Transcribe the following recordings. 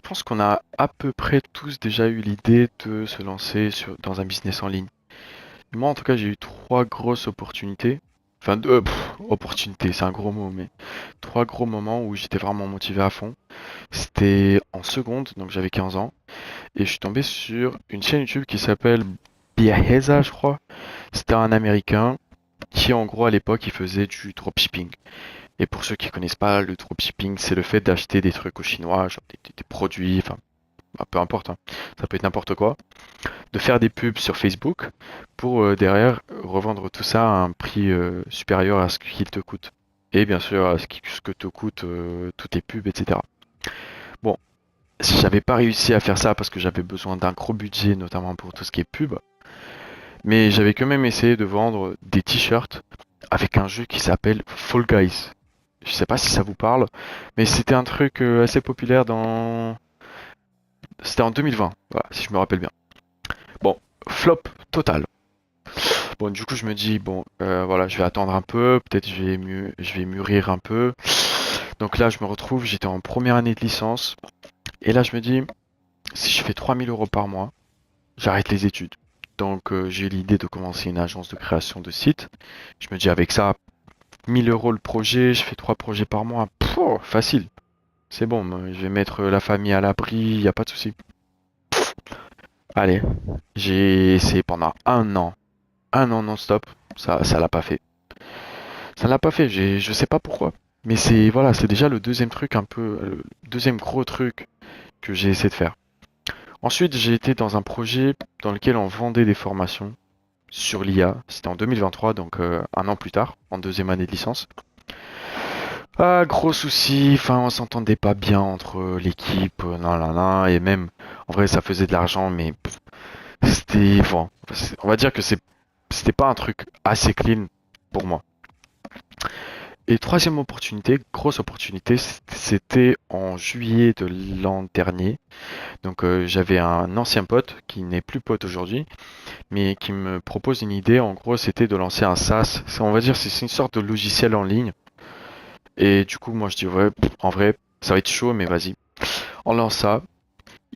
pense qu'on a à peu près tous déjà eu l'idée de se lancer dans un business en ligne. Moi, en tout cas, j'ai eu trois grosses opportunités. Enfin, opportunités, c'est un gros mot, mais trois gros moments où j'étais vraiment motivé à fond. C'était en seconde, donc j'avais 15 ans, et je suis tombé sur une chaîne YouTube qui s'appelle Biaheza, je crois. C'était un Américain qui, en gros, à l'époque, il faisait du dropshipping. Et pour ceux qui connaissent pas, le dropshipping, c'est le fait d'acheter des trucs aux Chinois, genre des produits, enfin, bah, peu importe, hein. Ça peut être n'importe quoi, de faire des pubs sur Facebook pour derrière revendre tout ça à un prix supérieur à ce qu'il te coûte. Et bien sûr à ce que te coûtent toutes tes pubs, etc. Bon, j'avais pas réussi à faire ça parce que j'avais besoin d'un gros budget, notamment pour tout ce qui est pub, mais j'avais quand même essayé de vendre des t-shirts avec un jeu qui s'appelle Fall Guys. Je sais pas si ça vous parle, mais c'était un truc assez populaire dans... C'était en 2020, voilà, si je me rappelle bien. Bon, flop total. Bon, du coup, je me dis, bon, voilà, je vais attendre un peu, peut-être je vais mûrir un peu. Donc là, je me retrouve, j'étais en première année de licence, et là, je me dis, si je fais 3 000 € par mois, j'arrête les études. Donc, j'ai l'idée de commencer une agence de création de sites. Je me dis, avec ça, 1 000 € le projet, je fais 3 projets par mois, facile. C'est bon, moi, je vais mettre la famille à l'abri, y a pas de souci. Allez, j'ai essayé pendant un an non-stop, ça l'a pas fait. Ça l'a pas fait, je sais pas pourquoi. Mais c'est voilà, c'est déjà le deuxième truc un peu, le deuxième gros truc que j'ai essayé de faire. Ensuite, j'ai été dans un projet dans lequel on vendait des formations sur l'IA. C'était en 2023, donc un an plus tard, en deuxième année de licence. Ah, gros souci, enfin, on s'entendait pas bien entre l'équipe, nan, nan, nan, et même, en vrai, ça faisait de l'argent, mais c'était, bon, on va dire que c'était pas un truc assez clean pour moi. Et troisième opportunité, grosse opportunité, c'était en juillet de l'an dernier. Donc j'avais un ancien pote qui n'est plus pote aujourd'hui, mais qui me propose une idée. En gros, c'était de lancer un SaaS. On va dire c'est une sorte de logiciel en ligne. Et du coup, moi je dis ouais, en vrai, ça va être chaud, mais vas-y. On lance ça.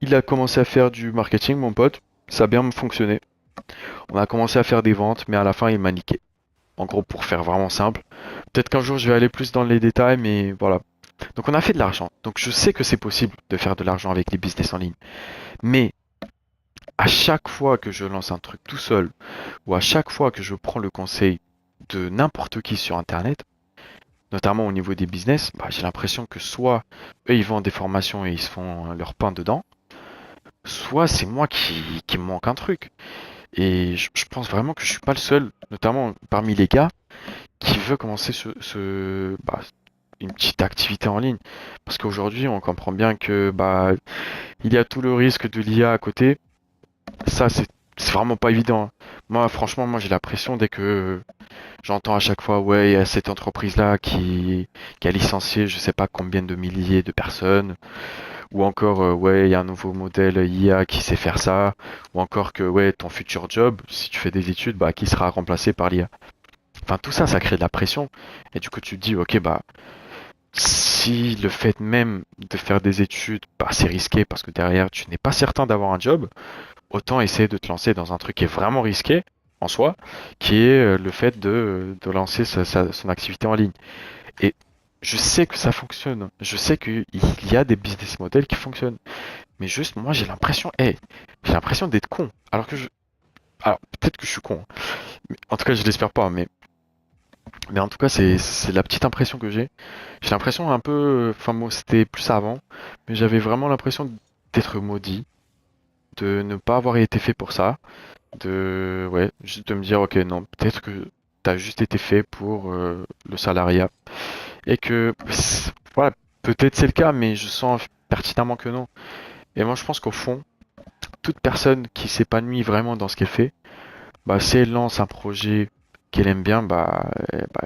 Il a commencé à faire du marketing, mon pote. Ça a bien fonctionné. On a commencé à faire des ventes, mais à la fin, il m'a niqué. En gros, pour faire vraiment simple. Peut-être qu'un jour, je vais aller plus dans les détails, mais voilà. Donc, on a fait de l'argent. Donc, je sais que c'est possible de faire de l'argent avec les business en ligne. Mais à chaque fois que je lance un truc tout seul, ou à chaque fois que je prends le conseil de n'importe qui sur Internet, notamment au niveau des business, bah, j'ai l'impression que soit eux, ils vendent des formations et ils se font leur pain dedans, soit c'est moi qui me manque un truc. Et je pense vraiment que je suis pas le seul, notamment parmi les gars, qui veut commencer une petite activité en ligne. Parce qu'aujourd'hui, on comprend bien que bah il y a tout le risque de l'IA à côté. Ça, c'est vraiment pas évident, hein. Moi, franchement, moi j'ai l'impression dès que j'entends à chaque fois, ouais, il y a cette entreprise-là qui a licencié je sais pas combien de milliers de personnes, ou encore, ouais, il y a un nouveau modèle IA qui sait faire ça, ou encore que, ouais, ton futur job, si tu fais des études, bah, qui sera remplacé par l'IA. Enfin, tout ça, ça crée de la pression. Et du coup, tu te dis, ok, bah, si le fait même de faire des études, bah, c'est risqué parce que derrière, tu n'es pas certain d'avoir un job, autant essayer de te lancer dans un truc qui est vraiment risqué en soi, qui est le fait de lancer son activité en ligne. Et je sais que ça fonctionne. Je sais qu'il y a des business models qui fonctionnent. Mais juste, moi, j'ai l'impression d'être con. Alors, peut-être que je suis con, hein. En tout cas, je l'espère pas, mais en tout cas, c'est la petite impression que j'ai. J'ai l'impression un peu, enfin, moi, c'était plus avant, mais j'avais vraiment l'impression d'être maudit, de ne pas avoir été fait pour ça, ouais, juste de me dire, ok, non, peut-être que t'as juste été fait pour le salariat, et que, voilà, peut-être c'est le cas, mais je sens pertinemment que non. Et moi, je pense qu'au fond, toute personne qui s'épanouit vraiment dans ce qu'elle fait, bah, si elle lance un projet qu'elle aime bien, bah,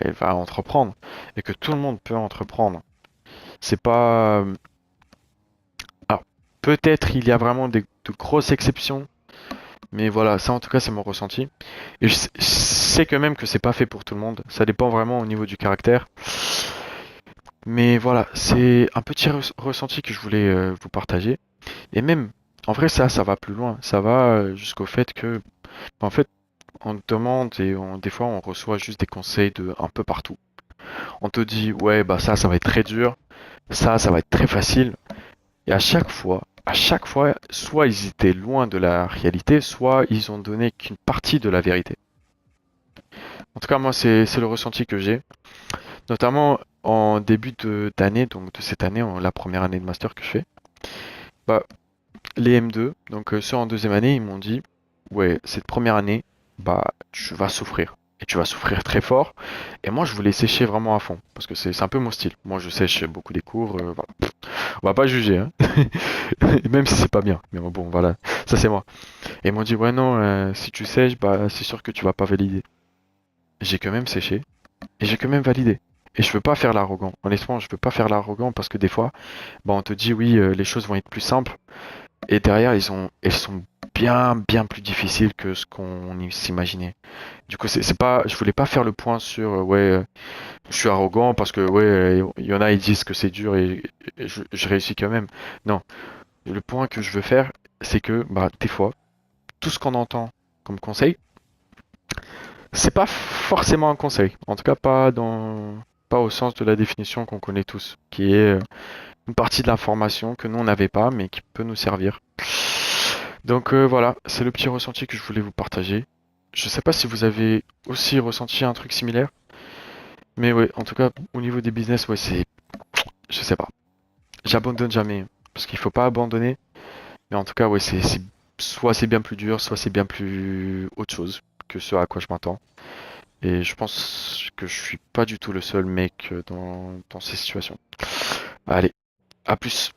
elle va entreprendre. Et que tout le monde peut entreprendre. C'est pas. Alors, peut-être il y a vraiment de grosses exceptions, mais voilà, ça en tout cas, c'est mon ressenti. Et je sais quand même que c'est pas fait pour tout le monde. Ça dépend vraiment au niveau du caractère. Mais voilà, c'est un petit ressenti que je voulais vous partager. Et même, en vrai, ça va plus loin. Ça va jusqu'au fait que, en fait, on te demande et des fois, on reçoit juste des conseils de un peu partout. On te dit, ouais, bah ça va être très dur. Ça va être très facile. Et à chaque fois, soit ils étaient loin de la réalité, soit ils ont donné qu'une partie de la vérité. En tout cas, moi, c'est le ressenti que j'ai. Notamment en début d'année, donc de cette année, la première année de master que je fais. Bah, les M2, donc ceux en deuxième année, ils m'ont dit, ouais, cette première année, bah, tu vas souffrir. Et tu vas souffrir très fort. Et moi, je voulais sécher vraiment à fond, parce que c'est un peu mon style. Moi, je sèche beaucoup des cours, voilà. On va pas juger, hein. Même si c'est pas bien. Mais bon, voilà, ça c'est moi. Et ils m'ont dit, ouais, non, si tu sèches, bah, c'est sûr que tu vas pas valider. J'ai quand même séché, et j'ai quand même validé. Et je veux pas faire l'arrogant. Honnêtement, je veux pas faire l'arrogant parce que des fois, bah, on te dit oui, les choses vont être plus simples. Et derrière, elles sont bien plus difficiles que ce qu'on s'imaginait. Du coup, c'est pas, je voulais pas faire le point sur ouais, je suis arrogant parce que ouais, il y en a ils disent que c'est dur et je réussis quand même. Non, le point que je veux faire, c'est que bah des fois, tout ce qu'on entend comme conseil, c'est pas forcément un conseil. En tout cas, pas au sens de la définition qu'on connaît tous, qui est une partie de l'information que nous on n'avait pas, mais qui peut nous servir. Donc voilà, c'est le petit ressenti que je voulais vous partager. Je sais pas si vous avez aussi ressenti un truc similaire, mais ouais, en tout cas, au niveau des business, ouais, je sais pas. J'abandonne jamais, parce qu'il faut pas abandonner, mais en tout cas, ouais, soit c'est bien plus dur, soit c'est bien plus autre chose que ce à quoi je m'attends. Et je pense que je suis pas du tout le seul mec dans ces situations. Allez, à plus.